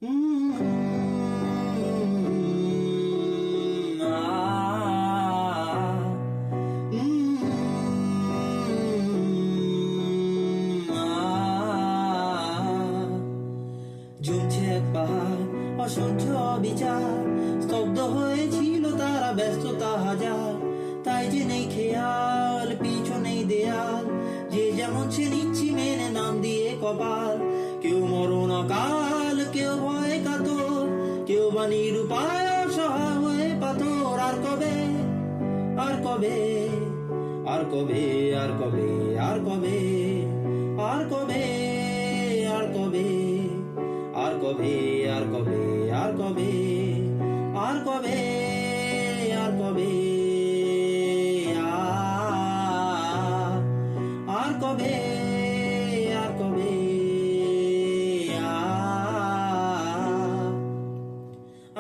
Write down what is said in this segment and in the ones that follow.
জমছে এক পাহাড় অসহ্য বিচার, স্তব্ধ হয়েছিল তারা, ব্যস্ততা হাজার। তাই যে নেই খেয়াল, পিছনেই দেয়াল, যে যেমন সে নিচ্ছি মেনে নাম দিয়ে কপাল। কেউ মরণ কাল, কেউ ভয়ে কাতর, কেউ বা নিরুপায় অসহায় হয়ে পাথর। আর কবে, আর কবে, আর কবে, আর কবে, আর কবে, আর কবে, আর কবে, আর কবে, আর কবে, আর কবে, আর কবে, আর কবে, আর কবে, আর কবে,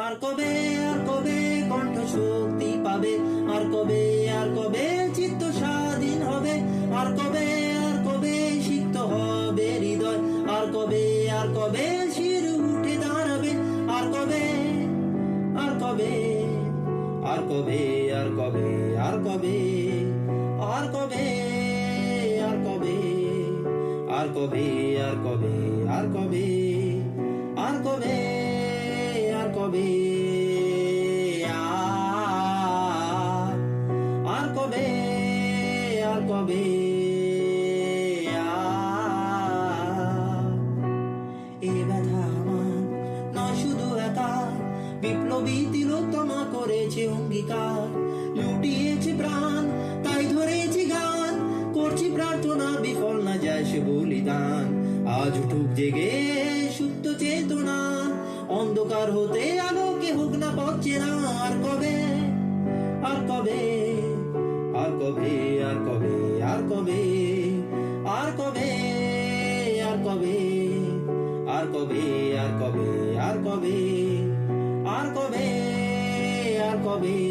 আর কবে, আর কবে কণ্ঠ শক্তি পাবে, আর কবে, আর কবে চিত্ত স্বাধীন হবে, আর কবে, আর কবে সিক্ত হবে হৃদয়, আর কবে, আর কবে শির উঠে দাঁড়াবে, আর কবে, আর কবে, আর কবে, আর কবে, আর কবে, আর কবে, আর কবে, আর কবে, আর কবে, আর কবে, আর কবে, আর কবে, আর কবে, আর কবে, এ ব্যথা আমার নয় শুধু একা, বিপ্লবী তিলোত্তমা করেছে অঙ্গীকার, লুটিয়েছে প্রাণ তাই ধরেছি গান, করছি প্রার্থনা বিফল না যায় সে বলিদান। আজ উঠুক জেগে সুপ্ত চেতনা, অন্ধকার হতে আলোকে হোক না পথ চেনা। আর কবে, আর কবে, আর কবে, আর কবে, আর কবে, আর কবে, আর কবে, আর কবে, আর কবে, আর কবে, আর কবে, আর কবে।